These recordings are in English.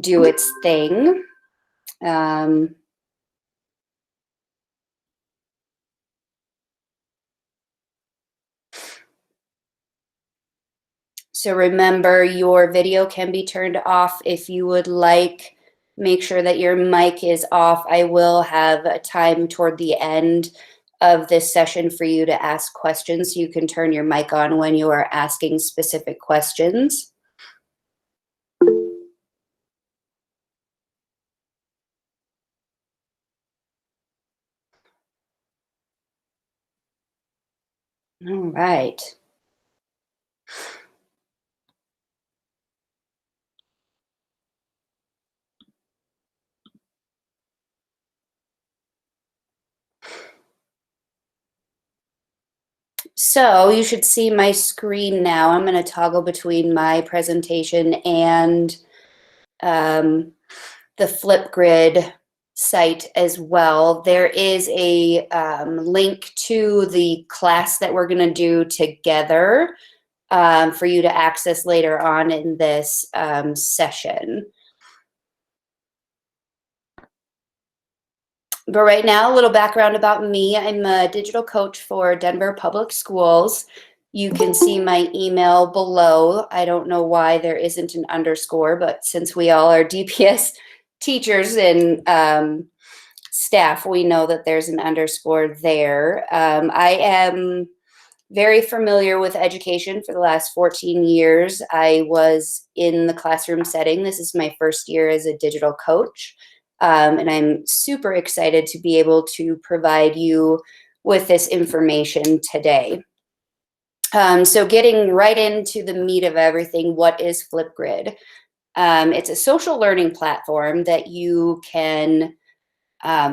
do its thing. So remember, your video can be turned off if you would like. Make sure that your mic is off. I will have a time toward the end of this session for you to ask questions. So you can turn your mic on when you are asking specific questions. All right. So you should see my screen now. I'm going to toggle between my presentation and the Flipgrid site as well. There is a link to the class that we're going to do together for you to access later on in this session. But right now, a little background about me. I'm a digital coach for Denver Public Schools. You can see my email below. I don't know why there isn't an underscore, but since we all are DPS teachers and staff, we know that there's an underscore there. I am very familiar with education for the last 14 years. I was in the classroom setting. This is my first year as a digital coach. And I'm super excited to be able to provide you with this information today. So getting right into the meat of everything, what is Flipgrid? It's a social learning platform that you can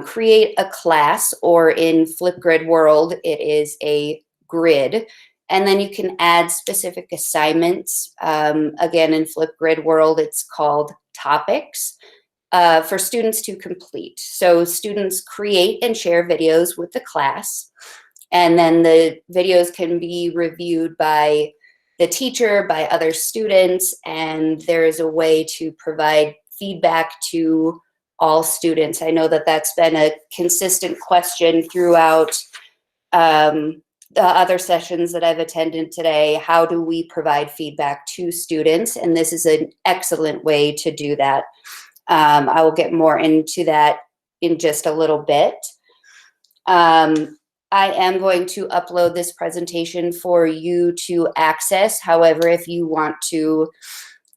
create a class, or in Flipgrid world, it is a grid. And then you can add specific assignments. Again, in Flipgrid world, it's called topics. For students to complete. So students create and share videos with the class, and then the videos can be reviewed by the teacher, by other students, and there is a way to provide feedback to all students. I know that that's been a consistent question throughout the other sessions that I've attended today. How do we provide feedback to students? And this is an excellent way to do that. I will get more into that in just a little bit. I am going to upload this presentation for you to access. However, if you want to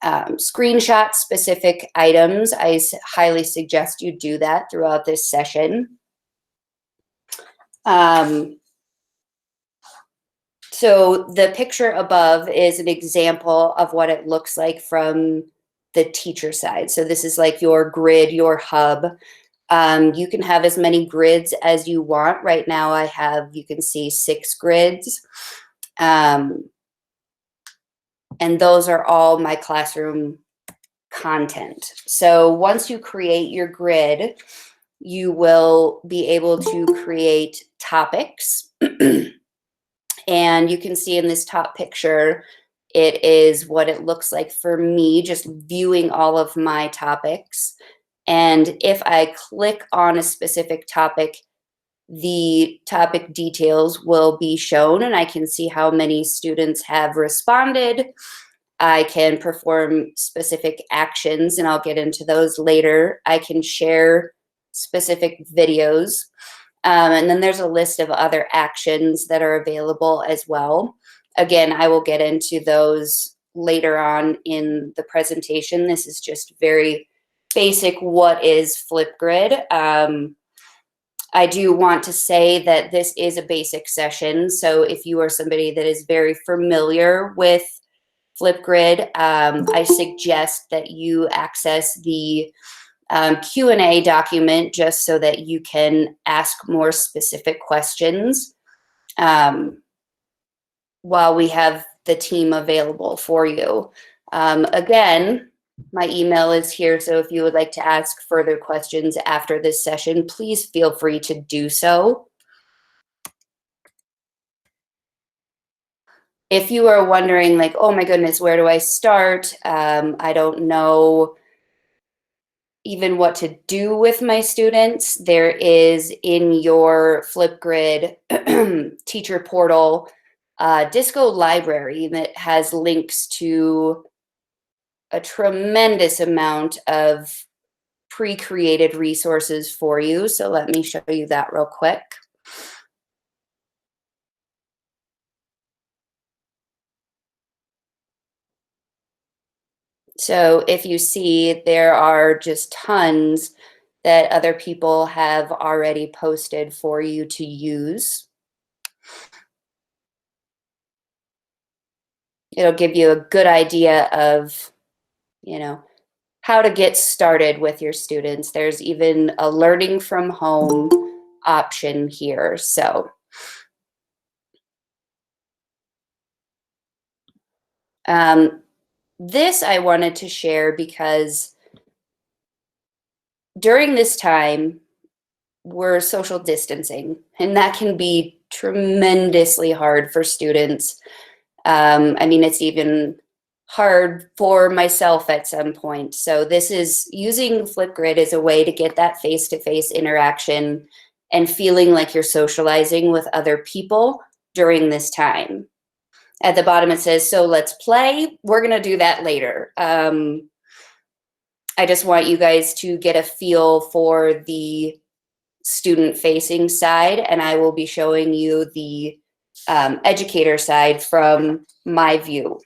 screenshot specific items, I highly suggest you do that throughout this session. So the picture above is an example of what it looks like from the teacher side. So this is like your grid, your hub. You can have as many grids as you want. Right now I have, you can see 6 grids. And those are all my classroom content. So once you create your grid, you will be able to create topics. And you can see in this top picture, it is what it looks like for me, just viewing all of my topics. And if I click on a specific topic, the topic details will be shown, and I can see how many students have responded. I can perform specific actions, and I'll get into those later. I can share specific videos. And then there's a list of other actions that are available as well. Again, I will get into those later on in the presentation. This is just very basic. What is Flipgrid? I do want to say that this is a basic session. So if you are somebody that is very familiar with Flipgrid, I suggest that you access the Q&A document just so that you can ask more specific questions while we have the team available for you. Again, my email is here, so if you would like to ask further questions after this session, please feel free to do so. If you are wondering, like, oh my goodness, where do I start? I don't know even what to do with my students, there is in your Flipgrid teacher portal Disco library that has links to a tremendous amount of pre-created resources for you. So let me show you that real quick. So if you see, there are just tons that other people have already posted for you to use. It'll give you a good idea of, you know, how to get started with your students. There's even a learning from home option here. So this I wanted to share because during this time, we're social distancing, and that can be tremendously hard for students. I mean, it's even hard for myself at some point. So this is using Flipgrid as a way to get that face-to-face interaction and feeling like you're socializing with other people during this time. At the bottom, it says, so let's play. We're going to do that later. I just want you guys to get a feel for the student-facing side, and I will be showing you the educator side from my view.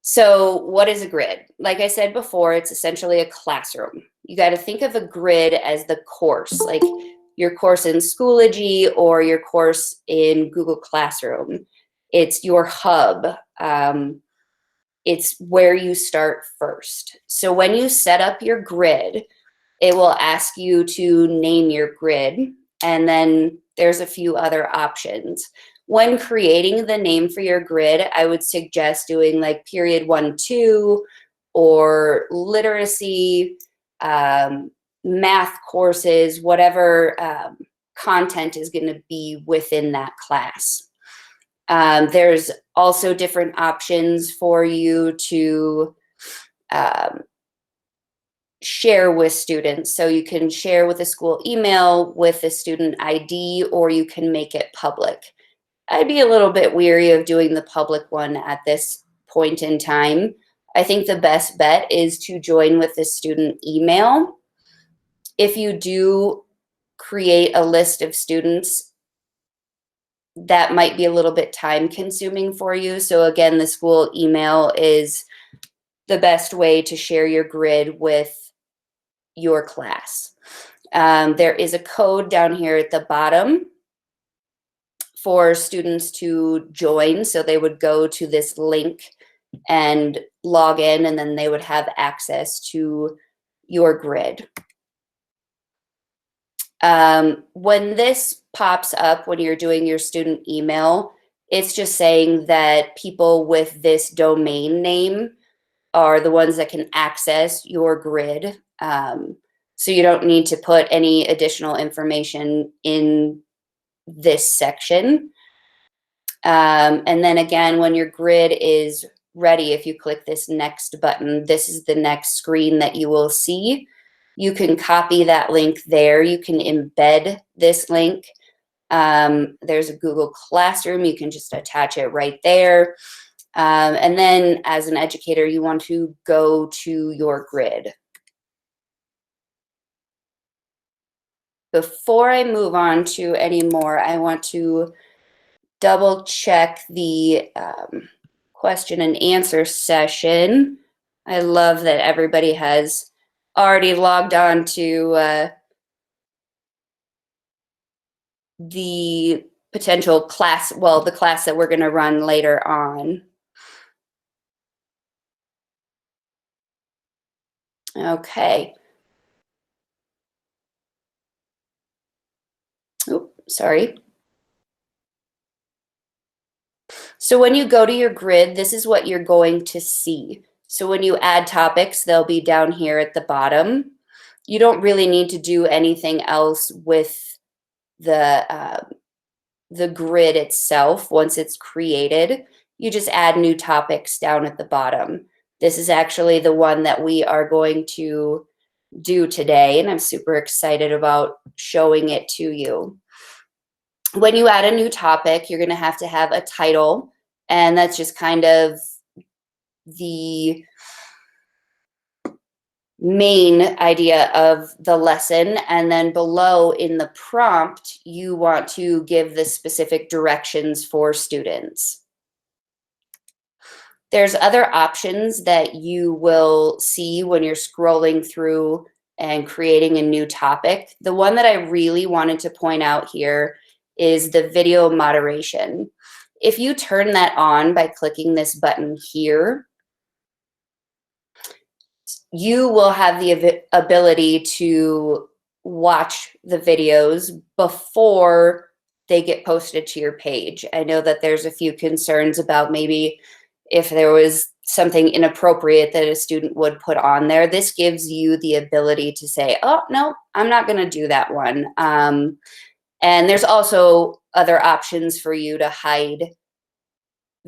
So what is a grid? Like I said before, it's essentially a classroom. You got to think of a grid as the course, like your course in Schoology or your course in Google Classroom. It's your hub. It's where you start first. So when you set up your grid, it will ask you to name your grid, and then there's a few other options. When creating the name for your grid, I would suggest doing like period 1, 2, or literacy, math courses, whatever content is going to be within that class. There's also different options for you to share with students. So you can share with a school email with a student ID, or you can make it public. I'd be a little bit weary of doing the public one at this point in time. I think the best bet is to join with the student email. If you do create a list of students, that might be a little bit time consuming for you. So again, the school email is the best way to share your grid with your class. There is a code down here at the bottom for students to join. So they would go to this link and log in, and then they would have access to your grid. When this pops up, when you're doing your student email, it's just saying that people with this domain name are the ones that can access your grid. So you don't need to put any additional information in this section. And then again, when your grid is ready, if you click this next button, this is the next screen that you will see. You can copy that link there. You can embed this link. There's a Google Classroom. You can just attach it right there. And then as an educator, you want to go to your grid. Before I move on to any more, I want to double check the question and answer session. I love that everybody has already logged on to the potential class, well, the class that we're going to run later on. Okay. Oops, sorry. So when you go to your grid, this is what you're going to see. So when you add topics, they'll be down here at the bottom. You don't really need to do anything else with the grid itself once it's created. You just add new topics down at the bottom. This is actually the one that we are going to do today, and I'm super excited about showing it to you. When you add a new topic, you're going to have a title, and that's just kind of the main idea of the lesson. And then below in the prompt, you want to give the specific directions for students. There's other options that you will see when you're scrolling through and creating a new topic. The one that I really wanted to point out here is the video moderation. If you turn that on by clicking this button here, you will have the ability to watch the videos before they get posted to your page. I know that there's a few concerns about maybe if there was something inappropriate that a student would put on there. This gives you the ability to say, oh, no, I'm not going to do that one. And there's also other options for you to hide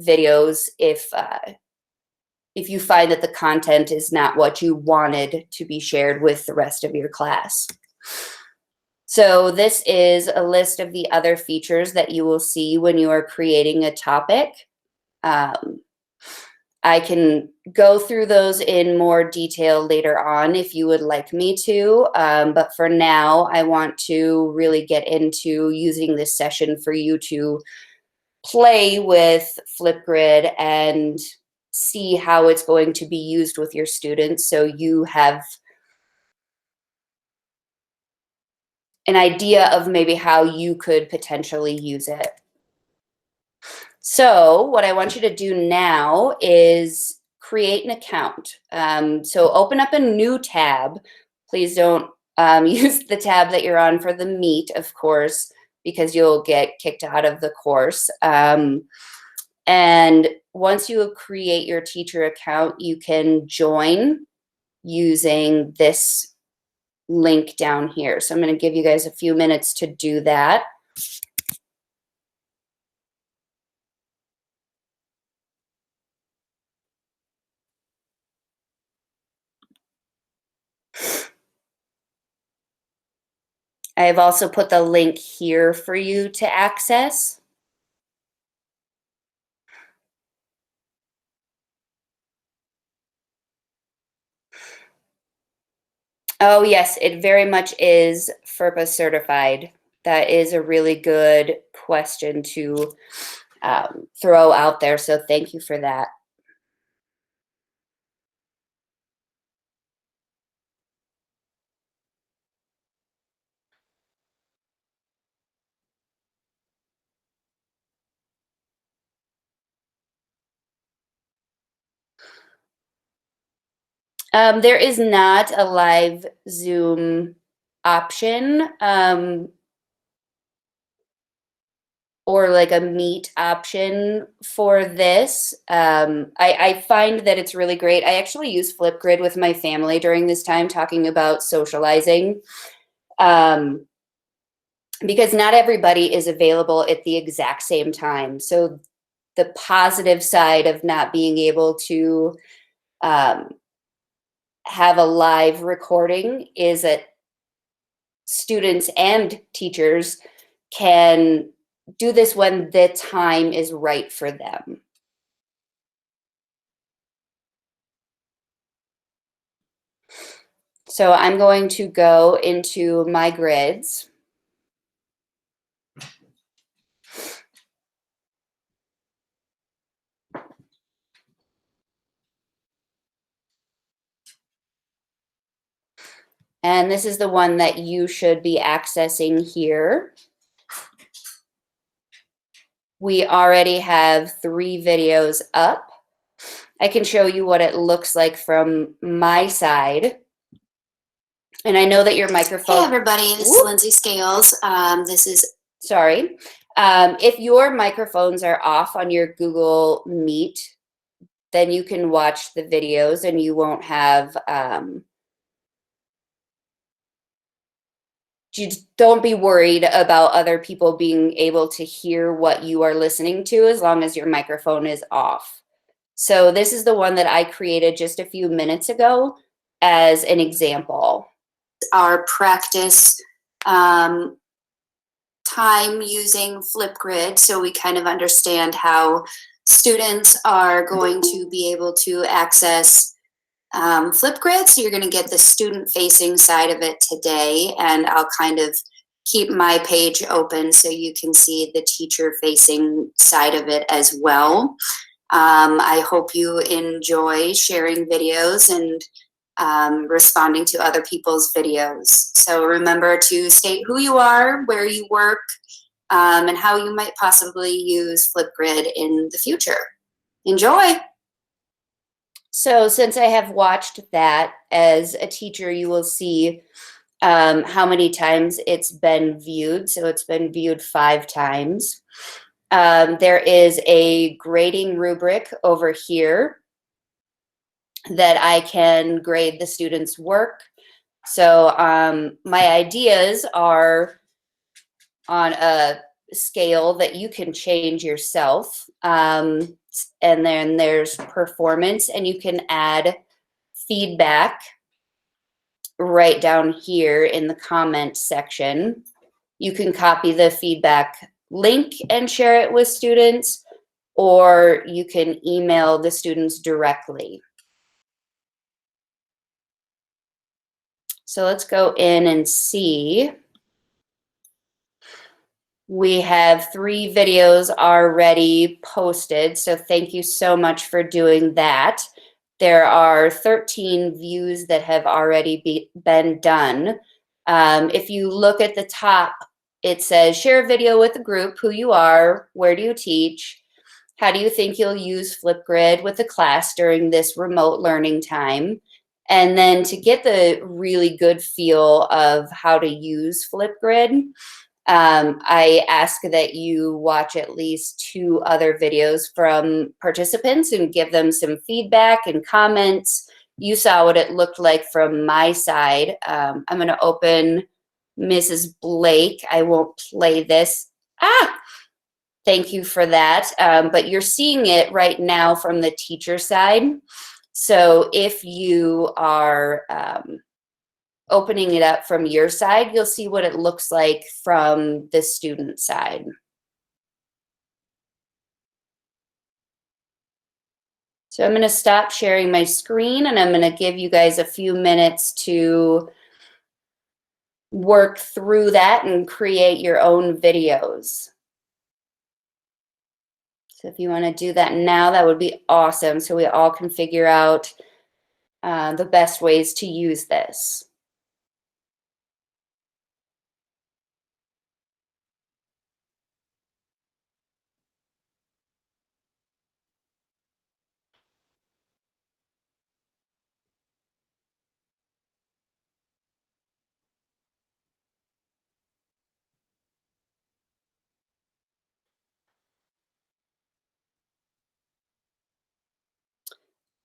videos if you find that the content is not what you wanted to be shared with the rest of your class. So this is a list of the other features that you will see when you are creating a topic. I can go through those in more detail later on if you would like me to, but for now, I want to really get into using this session for you to play with Flipgrid and see how it's going to be used with your students, so you have an idea of maybe how you could potentially use it. So what I want you to do now is create an account. So open up a new tab. Please don't use the tab that you're on for the Meet, of course, because you'll get kicked out of the course. And once you create your teacher account, you can join using this link down here. So I'm going to give you guys a few minutes to do that. I have also put the link here for you to access. Oh, yes, it very much is FERPA certified. That is a really good question to throw out there, so thank you for that. There is not a live Zoom option or like a Meet option for this. I find that it's really great. I actually use Flipgrid with my family during this time, talking about socializing, because not everybody is available at the exact same time. So the positive side of not being able to have a live recording is that students and teachers can do this when the time is right for them. So I'm going to go into my grids. And this is the one that you should be accessing here. We already have 3 videos up. I can show you what it looks like from my side. And I know that your microphone. Hey everybody, this is Lindsay Scales. Sorry. If your microphones are off on your Google Meet, then you can watch the videos and you won't have, don't be worried about other people being able to hear what you are listening to as long as your microphone is off. So this is the one that I created just a few minutes ago as an example. Our practice time using Flipgrid, so we kind of understand how students are going to be able to access Flipgrid. So you're going to get the student-facing side of it today, and I'll kind of keep my page open so you can see the teacher-facing side of it as well. I hope you enjoy sharing videos and responding to other people's videos. So remember to state who you are, where you work, and how you might possibly use Flipgrid in the future. Enjoy! So since I have watched that as a teacher, you will see how many times it's been viewed. So it's been viewed 5 times. There is a grading rubric over here that I can grade the students' work. So my ideas are on a scale that you can change yourself. And then there's performance, and you can add feedback right down here in the comment section. You can copy the feedback link and share it with students, or you can email the students directly. So let's go in and see. We have 3 videos already posted, so thank you so much for doing that. There are 13 views that have already been done. If you look at the top, it says share a video with the group, who you are, where do you teach, how do you think you'll use Flipgrid with the class during this remote learning time? And then to get the really good feel of how to use Flipgrid, I ask that you watch at least 2 other videos from participants and give them some feedback and comments. You saw what it looked like from my side. I'm going to open Mrs. Blake. I won't play this. Thank you for that. But you're seeing it right now from the teacher side. So if you are opening it up from your side, you'll see what it looks like from the student side. So I'm going to stop sharing my screen, and I'm going to give you guys a few minutes to work through that and create your own videos. So if you want to do that now, that would be awesome, so we all can figure out the best ways to use this.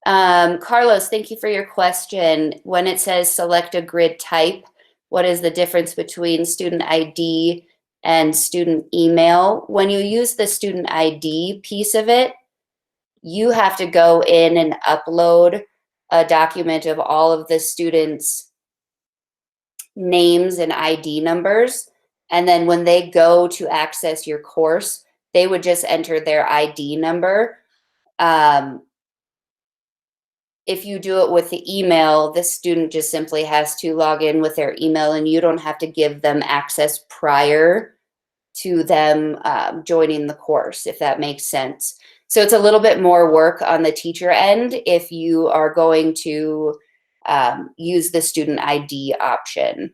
Carlos, thank you for your question. When it says select a grid type, what is the difference between student ID and student email? When you use the student ID piece of it, you have to go in and upload a document of all of the students' names and ID numbers. And then when they go to access your course, they would just enter their ID number. If you do it with the email, the student just simply has to log in with their email, and you don't have to give them access prior to them joining the course, if that makes sense. So it's a little bit more work on the teacher end if you are going to use the student ID option.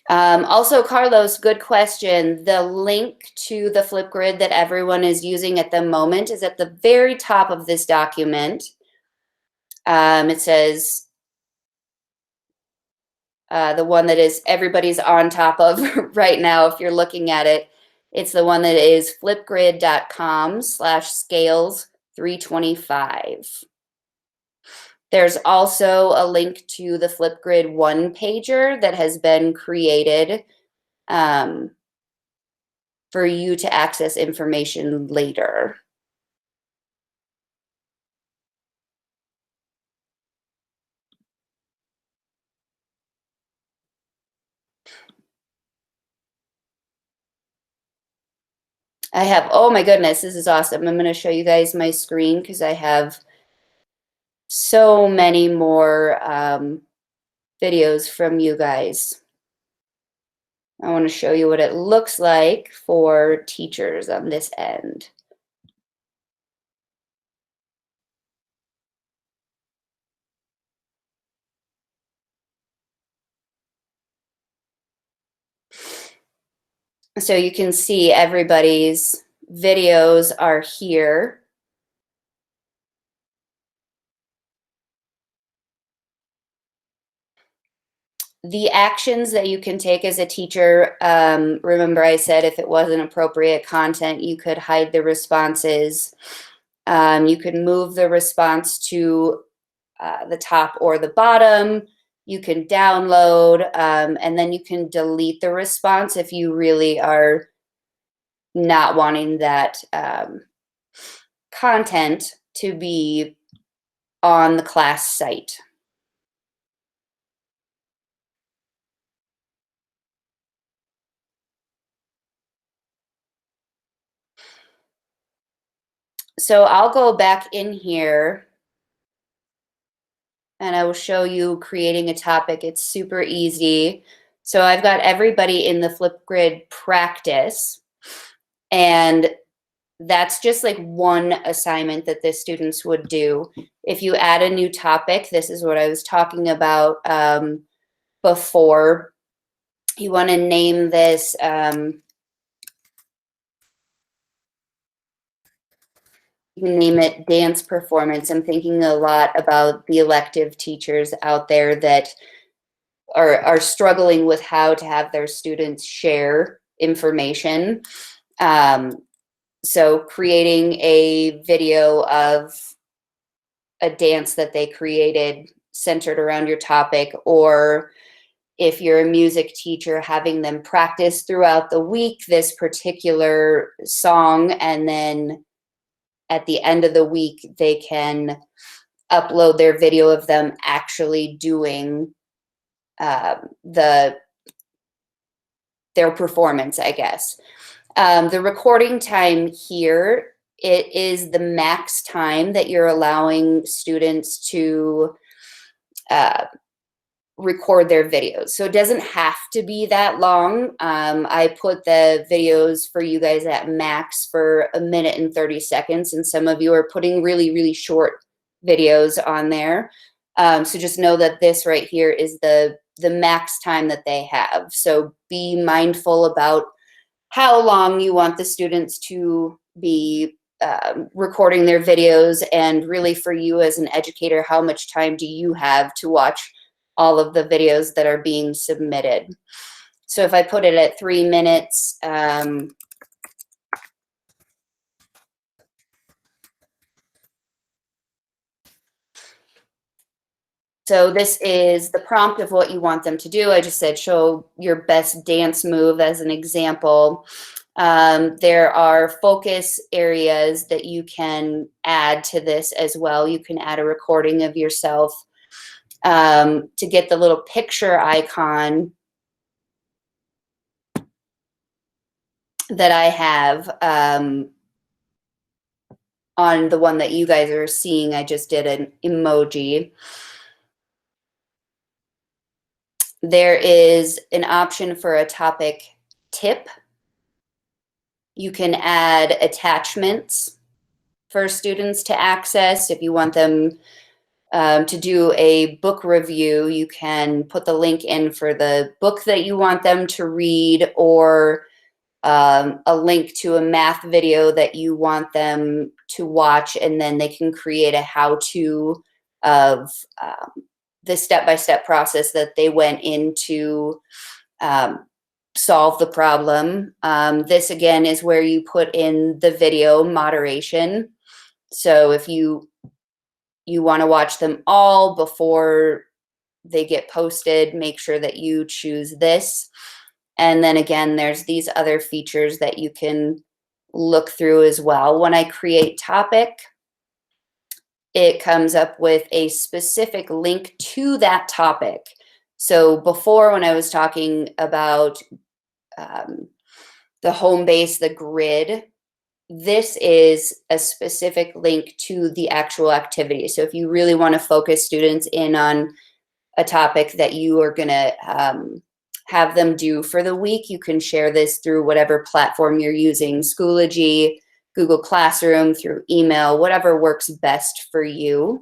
Also, Carlos, good question. The link to the Flipgrid that everyone is using at the moment is at the very top of this document. It says the one that is everybody's on top of right now, if you're looking at it. It's the one that is flipgrid.com/scales325. There's also a link to the Flipgrid one-pager that has been created for you to access information later. I have, oh my goodness, this is awesome. I'm going to show you guys my screen because I have so many more videos from you guys. I want to show you what it looks like for teachers on this end. So you can see everybody's videos are here. The actions that you can take as a teacher, remember I said if it wasn't appropriate content, you could hide the responses. You could move the response to the top or the bottom. You can download, and then you can delete the response if you really are not wanting that content to be on the class site. So I'll go back in here and I will show you creating a topic. It's super easy. So I've got everybody in the Flipgrid practice, and that's just like one assignment that the students would do. If you add a new topic, this is what I was talking about before. You want to name this you can name it dance performance. I'm thinking a lot about the elective teachers out there that are struggling with how to have their students share information. So creating a video of a dance that they created centered around your topic, or if you're a music teacher, having them practice throughout the week this particular song, and then at the end of the week, they can upload their video of them actually doing their performance, I guess. The recording time here, it is the max time that you're allowing students to record their videos. So it doesn't have to be that long. I put the videos for you guys at max for 1 minute and 30 seconds, and some of you are putting really, really short videos on there. So just know that this right here is the max time that they have. So be mindful about how long you want the students to be recording their videos, and really for you as an educator, how much time do you have to watch all of the videos that are being submitted. So if I put it at 3 minutes, so this is the prompt of what you want them to do. I just said show your best dance move as an example. There are focus areas that you can add to this as well. You can add a recording of yourself to get the little picture icon that I have on the one that you guys are seeing. I just did an emoji. There is an option for a topic tip. You can add attachments for students to access. If you want them to do a book review, you can put the link in for the book that you want them to read, or a link to a math video that you want them to watch, and then they can create a how-to of the step-by-step process that they went into solve the problem. This again is where you put in the video moderation. So if you you want to watch them all before they get posted, make sure that you choose this. And then again, there's these other features that you can look through as well. When I create topic, it comes up with a specific link to that topic. So before, when I was talking about the home base, the grid, this is a specific link to the actual activity. So if you really want to focus students in on a topic that you are going to have them do for the week, you can share this through whatever platform you're using, Schoology, Google Classroom, through email, whatever works best for you.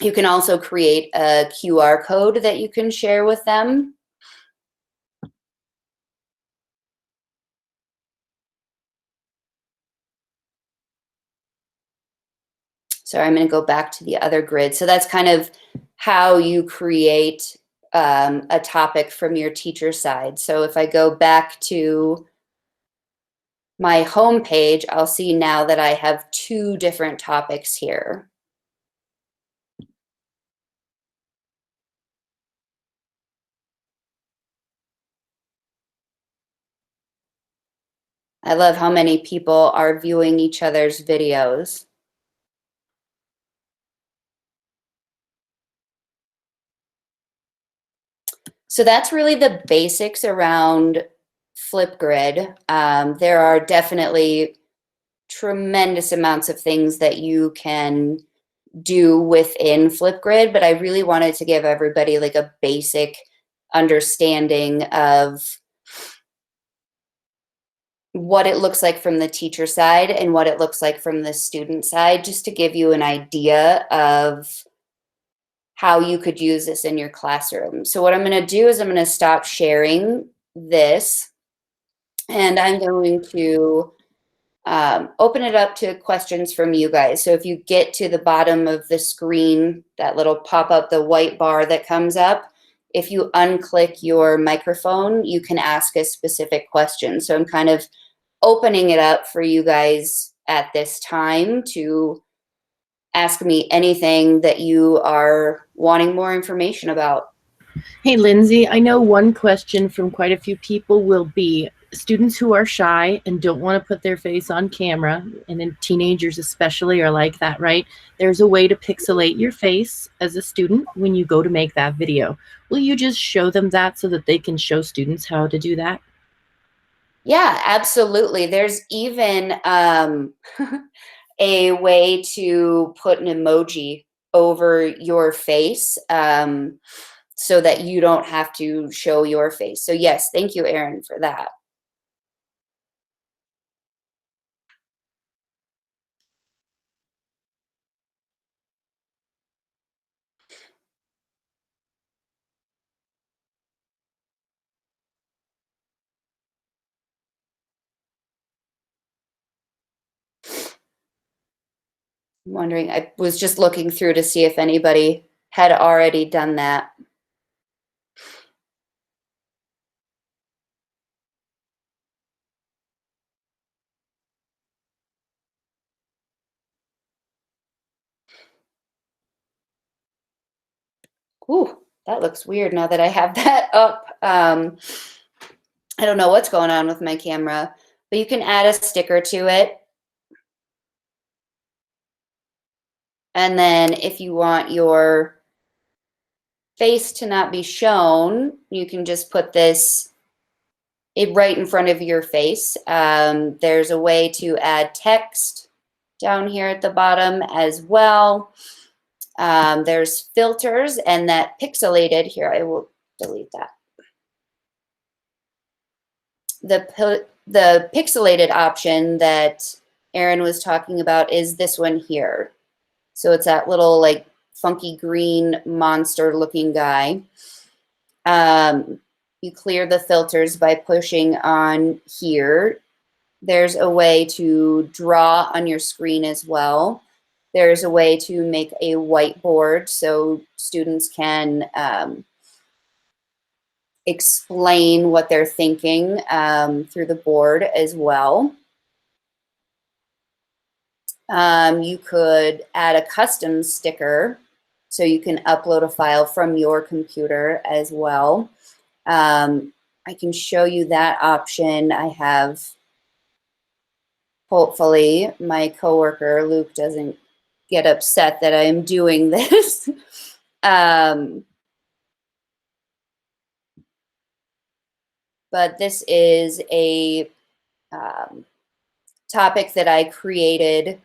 You can also create a QR code that you can share with them. So I'm going to go back to the other grid. So that's kind of how you create a topic from your teacher side. So if I go back to my home page, I'll see now that I have 2 different topics here. I love how many people are viewing each other's videos. So that's really the basics around Flipgrid. There are definitely tremendous amounts of things that you can do within Flipgrid, but I really wanted to give everybody like a basic understanding of what it looks like from the teacher side and what it looks like from the student side, just to give you an idea of how you could use this in your classroom. So what I'm going to do is I'm going to stop sharing this, and I'm going to open it up to questions from you guys. So if you get to the bottom of the screen, that little pop-up, the white bar that comes up, if you unclick your microphone, you can ask a specific question. So I'm kind of opening it up for you guys at this time to ask me anything that you are wanting more information about. Hey, Lindsay, I know one question from quite a few people will be students who are shy and don't want to put their face on camera, and then teenagers especially are like that, right? There's a way to pixelate your face as a student when you go to make that video. Will you just show them that so that they can show students how to do that? Yeah, absolutely. There's even a way to put an emoji over your face so that you don't have to show your face. So yes, thank you, Erin, for that. I'm wondering, I was just looking through to see if anybody had already done that. Ooh, that looks weird now that I have that up. I don't know what's going on with my camera, but you can add a sticker to it. And then if you want your face to not be shown, you can just put this right in front of your face. There's a way to add text down here at the bottom as well. There's filters, and that pixelated here, I will delete that. The pixelated option that Erin was talking about is this one here. So it's that little like funky green monster looking guy. You clear the filters by pushing on here. There's a way to draw on your screen as well. There's a way to make a whiteboard so students can explain what they're thinking through the board as well. You could add a custom sticker, so you can upload a file from your computer as well. I can show you that option. I have, hopefully, my coworker Luke doesn't get upset that I'm doing this. But this is a topic that I created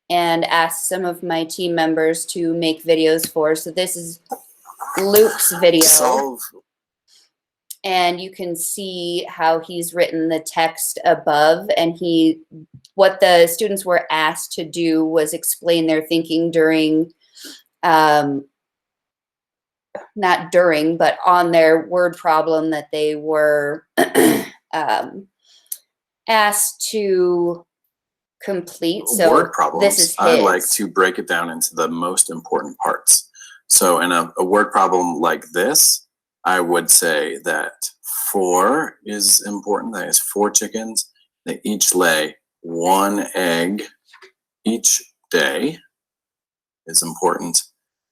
and asked some of my team members to make videos for. So this is Luke's video. And you can see how he's written the text above, and what the students were asked to do was explain their thinking during, not during, but on their word problem that they were asked to complete. So word problems, this is his. I like to break it down into the most important parts. So in a word problem like this, I would say that 4 is important. That is 4 chickens. They each lay 1 egg each day is important.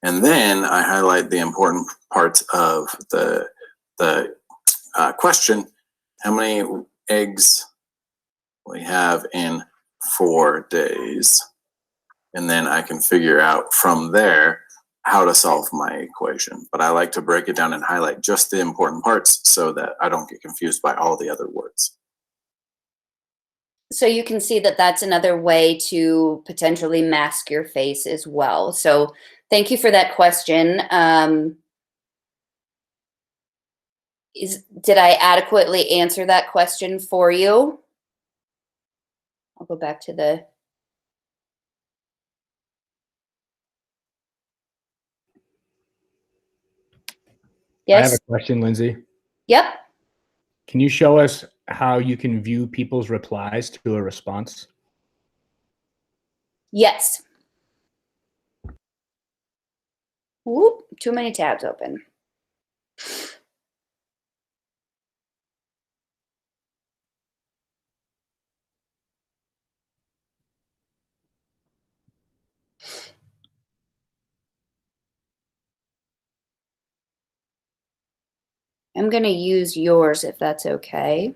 And then I highlight the important parts of the question. How many eggs we have in 4 days? And then I can figure out from there how to solve my equation. But I like to break it down and highlight just the important parts so that I don't get confused by all the other words. So you can see that that's another way to potentially mask your face as well. So thank you for that question. Did I adequately answer that question for you? I'll go back to the... Yes? I have a question, Lindsay. Yep. Can you show us how you can view people's replies to a response? Yes. Whoop, too many tabs open. I'm going to use yours if that's okay.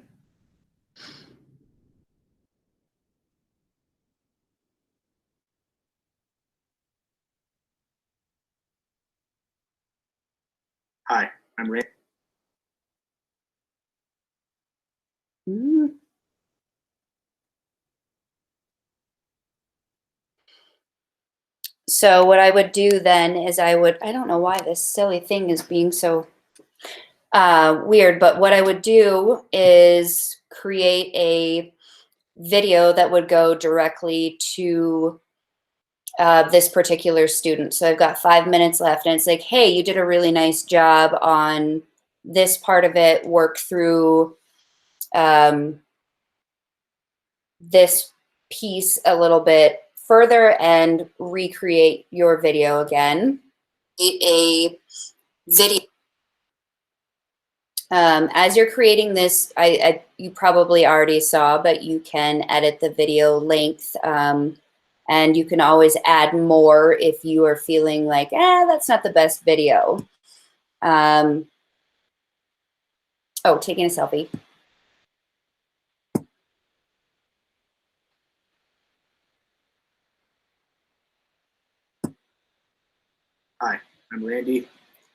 Hi, I'm Rick. So what I would do then is I don't know why this silly thing is being so weird, but what I would do is create a video that would go directly to this particular student. So I've got 5 minutes left, and it's like, hey, you did a really nice job on this part of it. Work through this piece a little bit further and recreate your video again. A video. As you're creating this, you probably already saw, but you can edit the video length, and you can always add more if you are feeling like, that's not the best video. Oh, taking a selfie. Hi, I'm Randy.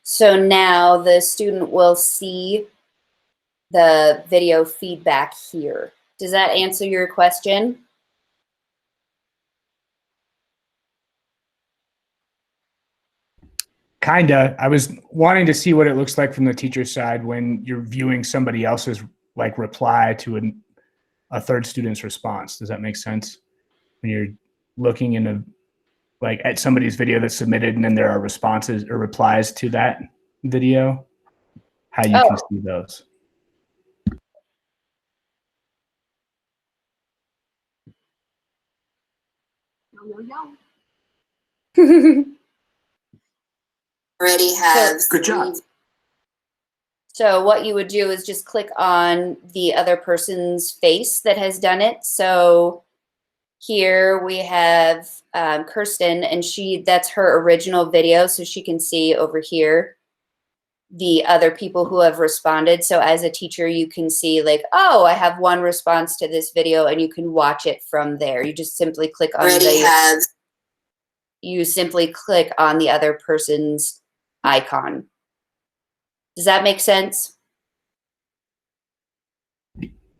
So now the student will see the video feedback here. Does that answer your question? Kinda. I was wanting to see what it looks like from the teacher's side when you're viewing somebody else's like reply to a third student's response. Does that make sense? When you're looking in at somebody's video that's submitted and then there are responses or replies to that video, how you can see those. Already have. Good job. So what you would do is just click on the other person's face that has done it. So here we have Kirsten, and that's her original video, so she can see over here the other people who have responded. So as a teacher, you can see like, oh, I have one response to this video, and you can watch it from there. You just simply click on you simply click on the other person's icon. Does that make sense?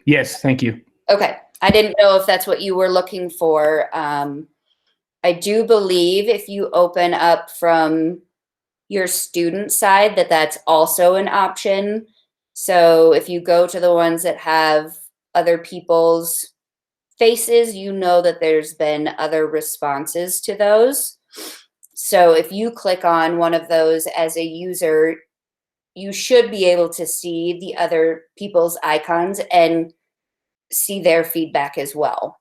Yes, thank you. Okay. I didn't know if that's what you were looking for. I do believe if you open up from your student side that's also an option. So if you go to the ones that have other people's faces, you know that there's been other responses to those. So if you click on one of those as a user, you should be able to see the other people's icons and see their feedback as well.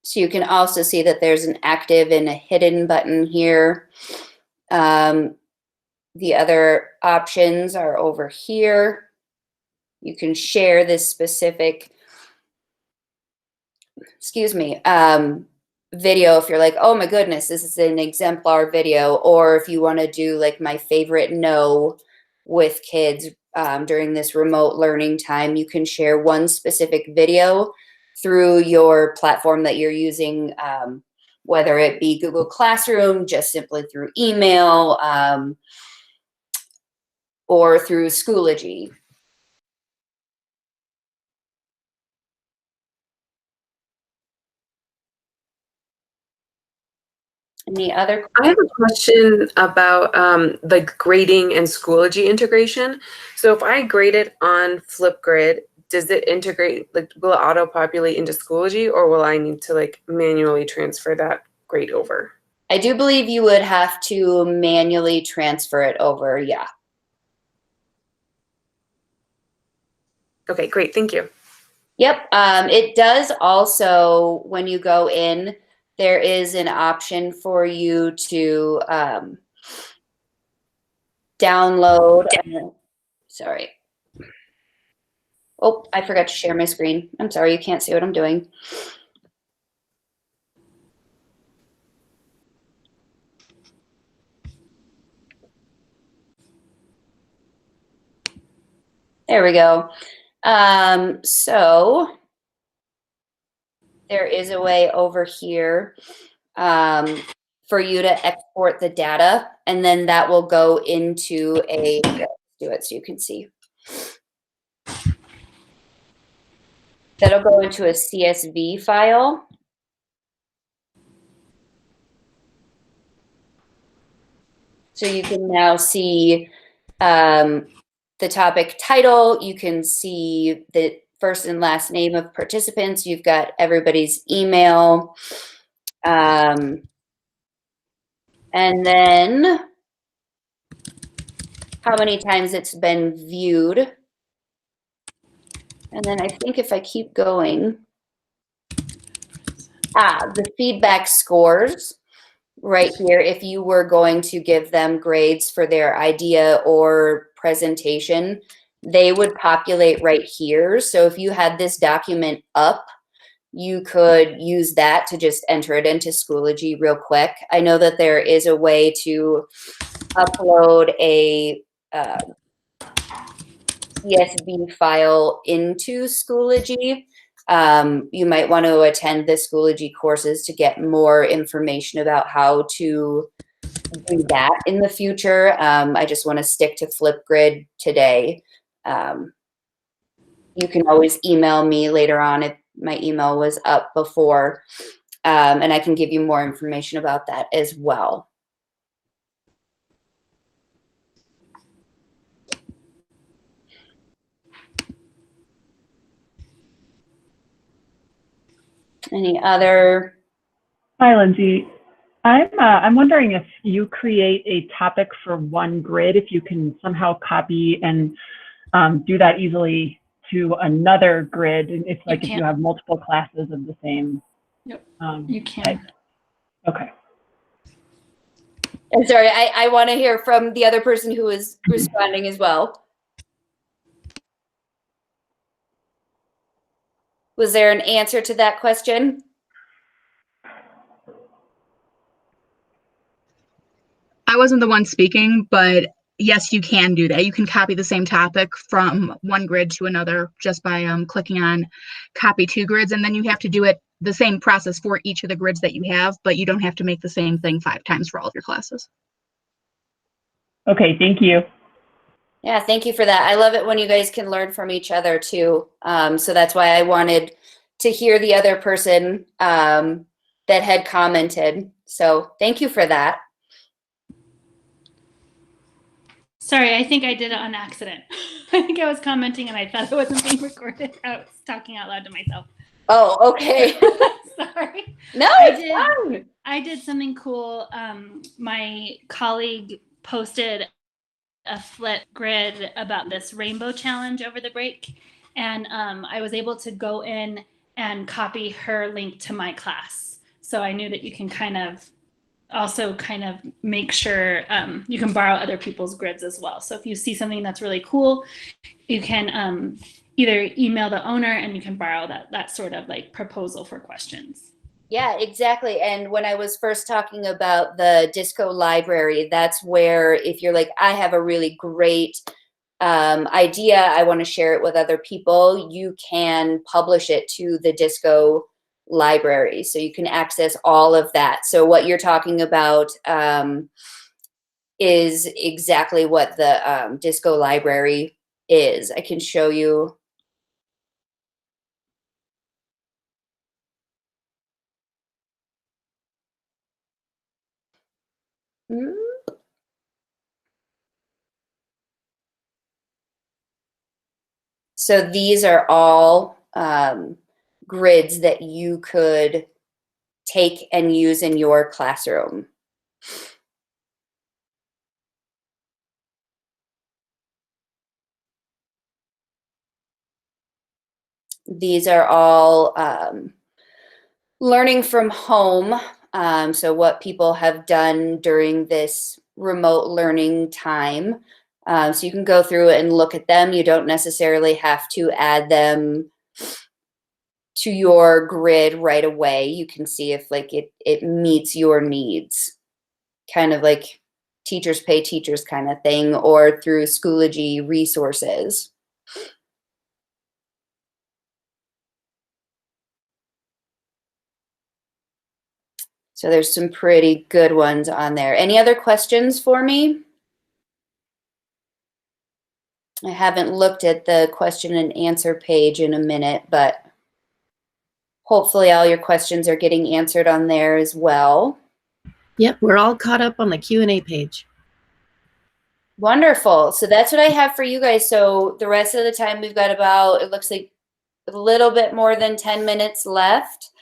So you can also see that there's an active and a hidden button here. The other options are over here. You can share this specific, video if you're like, oh my goodness, this is an exemplar video, or if you want to do like my favorite no with kids during this remote learning time, you can share one specific video through your platform that you're using, whether it be Google Classroom, just simply through email, or through Schoology. Any other? I have a question about the grading and Schoology integration. So if I grade it on Flipgrid, does it integrate, like, will it auto-populate into Schoology, or will I need to like manually transfer that grade over? I do believe you would have to manually transfer it over, yeah. Okay, great, thank you. Yep, it does also, when you go in, there is an option for you to download, sorry. Oh, I forgot to share my screen. I'm sorry, you can't see what I'm doing. There we go. So there is a way over here for you to export the data, and then that will go into a, let's do it so you can see. That'll go into a CSV file. So you can now see the topic title. You can see the first and last name of participants. You've got everybody's email. And then how many times it's been viewed. And then I think if I keep going, the feedback scores right here, if you were going to give them grades for their idea or presentation, they would populate right here. So if you had this document up, you could use that to just enter it into Schoology real quick. I know that there is a way to upload a CSV file into Schoology. You might want to attend the Schoology courses to get more information about how to do that in the future. I just want to stick to Flipgrid today. You can always email me later on if my email was up before, and I can give you more information about that as well. Any other? Hi, Lindsay. I'm wondering if you create a topic for one grid, if you can somehow copy and do that easily to another grid. If like if you have multiple classes of the same. Yep. You can. Type. Okay. And sorry, I want to hear from the other person who is responding as well. Was there an answer to that question? I wasn't the one speaking, but yes, you can do that. You can copy the same topic from one grid to another just by clicking on copy to grids, and then you have to do it the same process for each of the grids that you have, but you don't have to make the same thing 5 times for all of your classes. Okay, thank you. Yeah, thank you for that. I love it when you guys can learn from each other too. So that's why I wanted to hear the other person that had commented. So thank you for that. Sorry, I think I did it on accident. I think I was commenting and I thought it wasn't being recorded. I was talking out loud to myself. Oh, okay. Sorry. No, I it's fine. I did something cool. My colleague posted a Flipgrid about this rainbow challenge over the break. And I was able to go in and copy her link to my class. So I knew that you can kind of make sure you can borrow other people's grids as well. So if you see something that's really cool, you can either email the owner and you can borrow that sort of like proposal for questions. Yeah, exactly. And when I was first talking about the disco library, that's where if you're like, I have a really great idea, I want to share it with other people, you can publish it to the disco library. So you can access all of that. So what you're talking about is exactly what the disco library is. I can show you. So these are all grids that you could take and use in your classroom. These are all learning from home. So what people have done during this remote learning time. So you can go through and look at them. You don't necessarily have to add them to your grid right away. You can see if like it meets your needs, kind of like teachers pay teachers kind of thing, or through Schoology resources. So there's some pretty good ones on there. Any other questions for me? I haven't looked at the question and answer page in a minute, but hopefully all your questions are getting answered on there as well. Yep, we're all caught up on the Q&A page. Wonderful. So that's what I have for you guys. So the rest of the time we've got about, it looks like a little bit more than 10 minutes left.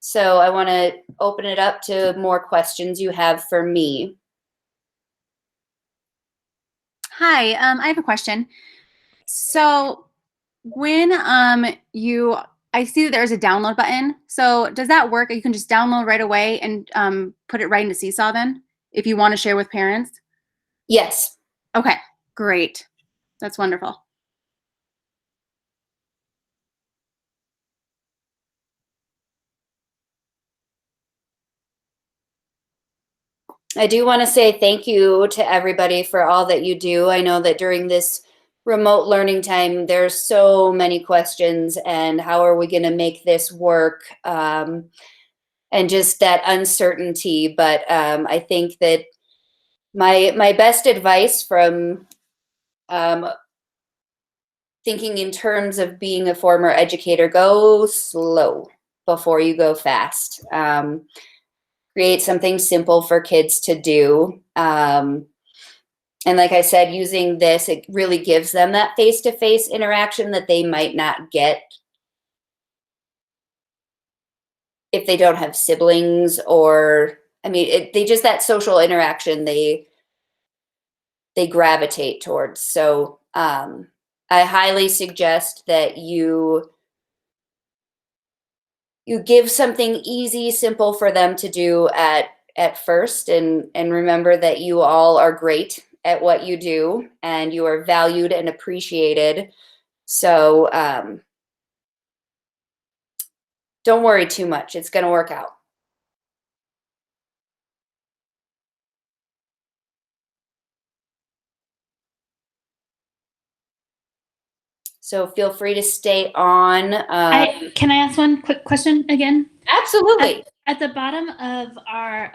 So I want to open it up to more questions you have for me. Hi, I have a question. So when I see that there's a download button. So does that work? You can just download right away and put it right into Seesaw then, if you want to share with parents? Yes. Okay, great. That's wonderful. I do want to say thank you to everybody for all that you do. I know that during this remote learning time, there's so many questions and how are we going to make this work? And just that uncertainty. But I think that my best advice from thinking in terms of being a former educator, go slow before you go fast. Create something simple for kids to do. And like I said, using this, it really gives them that face-to-face interaction that they might not get if they don't have siblings, or, I mean, they just, that social interaction, they gravitate towards. So I highly suggest that you give something easy, simple for them to do at at first, and remember that you all are great at what you do and you are valued and appreciated. So don't worry too much. It's going to work out. So feel free to stay on. Can I ask one quick question again? Absolutely. At the bottom of our,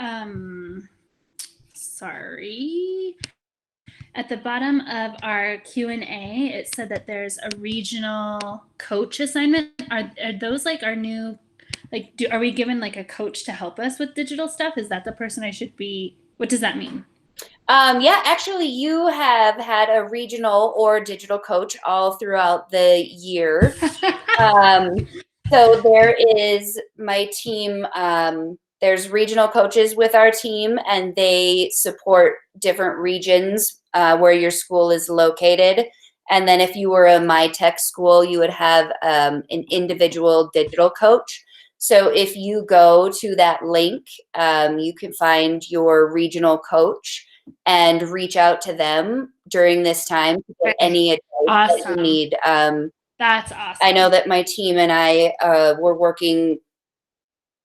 at the bottom of our Q&A, it said that there's a regional coach assignment. Are those like our new, like, are we given like a coach to help us with digital stuff? Is that the person I should be? What does that mean? Yeah, actually, you have had a regional or digital coach all throughout the year. So there is my team. There's regional coaches with our team, and they support different regions where your school is located. And then if you were a My Tech school, you would have an individual digital coach. So if you go to that link, you can find your regional coach and reach out to them during this time to get any advice that you need. That's awesome. I know that my team and I were working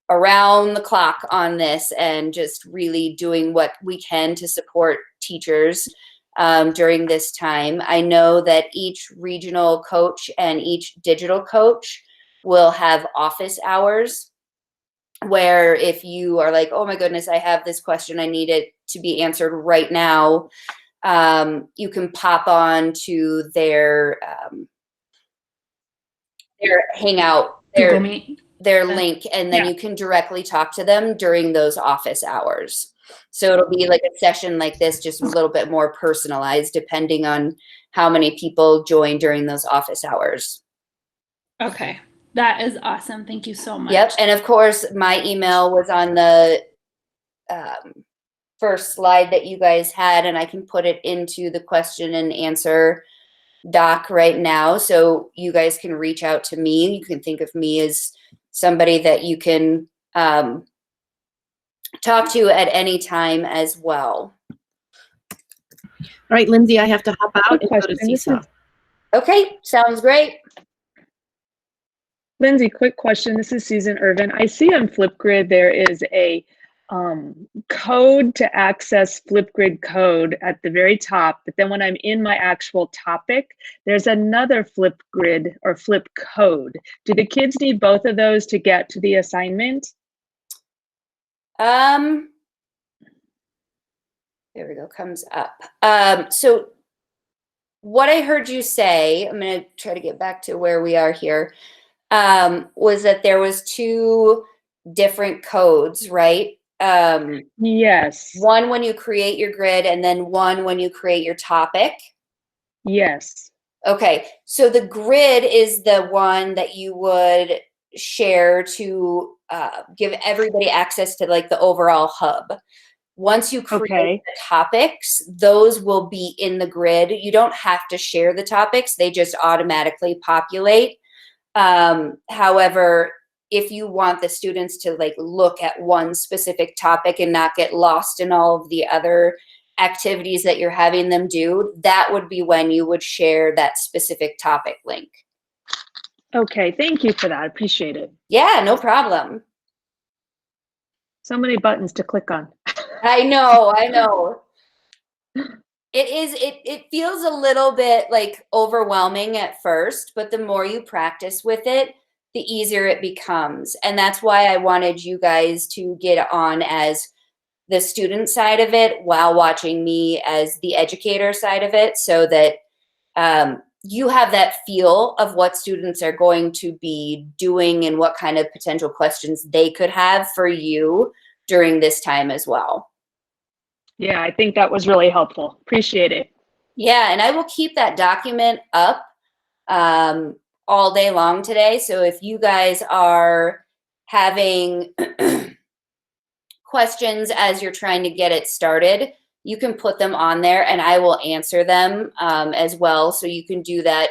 around the clock on this and just really doing what we can to support teachers during this time. I know that each regional coach and each digital coach will have office hours where if you are like, oh my goodness, I have this question, I need it to be answered right now, you can pop on to their Hangout, Google Meet. their link, and then Yeah. you can directly talk to them during those office hours. So it'll be like a session like this, just a little bit more personalized, depending on how many people join during those office hours. Okay. That is awesome. Thank you so much. Yep. And of course, my email was on the first slide that you guys had, and I can put it into the question and answer doc right now. So you guys can reach out to me. You can think of me as somebody that you can talk to at any time as well. All right, Lindsay, I have to hop out and go to Seesaw. Okay, sounds great. Lindsay, quick question. This is Susan Irvin. I see on Flipgrid there is a code to access Flipgrid code at the very top, but then when I'm in my actual topic, there's another Flipgrid or Flip code. Do the kids need both of those to get to the assignment? There we go, comes up. So what I heard you say, I'm going to try to get back to where we are here, was that there was two different codes, right? Yes. One when you create your grid and then one when you create your topic. Yes. Okay, so the grid is the one that you would share to give everybody access to like the overall hub. Once you create the topics, those will be in the grid. You don't have to share the topics, they just automatically populate. However, if you want the students to like look at one specific topic and not get lost in all of the other activities that you're having them do, that would be when you would share that specific topic link. Okay, thank you for that. I appreciate it. Yeah, no problem. So many buttons to click on. I know. It feels a little bit like overwhelming at first, but the more you practice with it, the easier it becomes. And that's why I wanted you guys to get on as the student side of it while watching me as the educator side of it, so that you have that feel of what students are going to be doing and what kind of potential questions they could have for you during this time as well. Yeah, I think that was really helpful. Appreciate it. Yeah, and I will keep that document up all day long today. So if you guys are having questions as you're trying to get it started, you can put them on there and I will answer them as well. So you can do that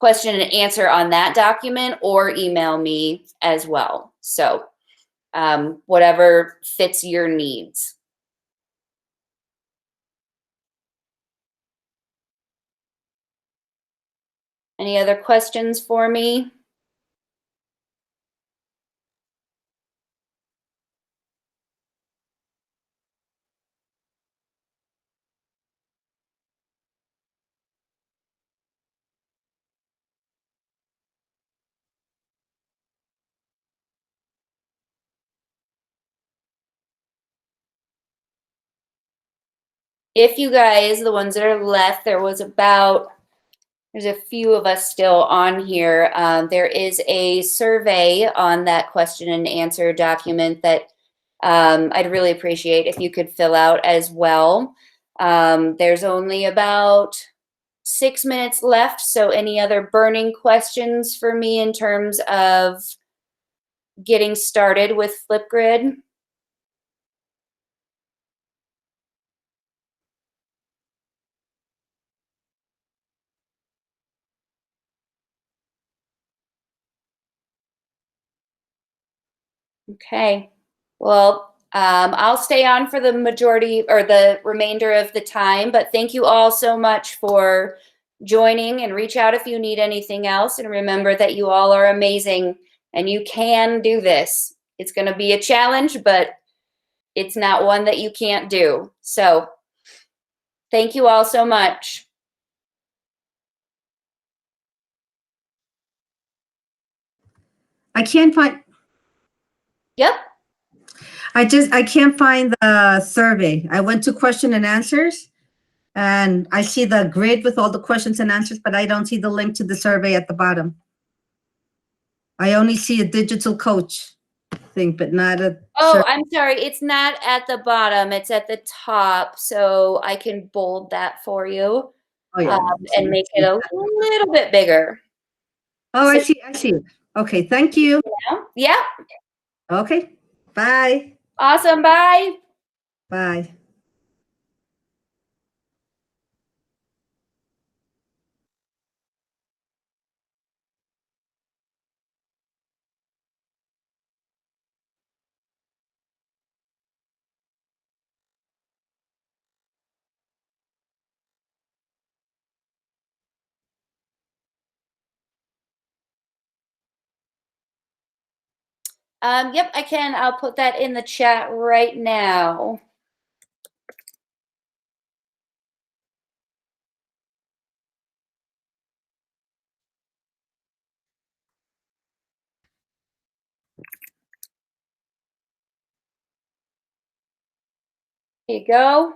question and answer on that document or email me as well. So whatever fits your needs. Any other questions for me? If you guys, the ones that are left, there's a few of us still on here. There is a survey on that question and answer document that I'd really appreciate if you could fill out as well. There's only about 6 minutes left, so any other burning questions for me in terms of getting started with Flipgrid? Okay, well, I'll stay on for the majority or the remainder of the time, but thank you all so much for joining, and reach out if you need anything else. And remember that you all are amazing and you can do this. It's going to be a challenge, but it's not one that you can't do. So thank you all so much. I can't find, Yep. I can't find the survey. I went to question and answers and I see the grid with all the questions and answers, but I don't see the link to the survey at the bottom. I only see a digital coach thing, but not a. Oh, I'm sorry. It's not at the bottom. It's at the top. So I can bold that for you, Oh, yeah. and make it a little bit bigger. Oh, I see. I see. Okay. Thank you. Yeah. Okay. Bye. Awesome. Bye. Bye. Yep, I can. I'll put that in the chat right now. Here you go.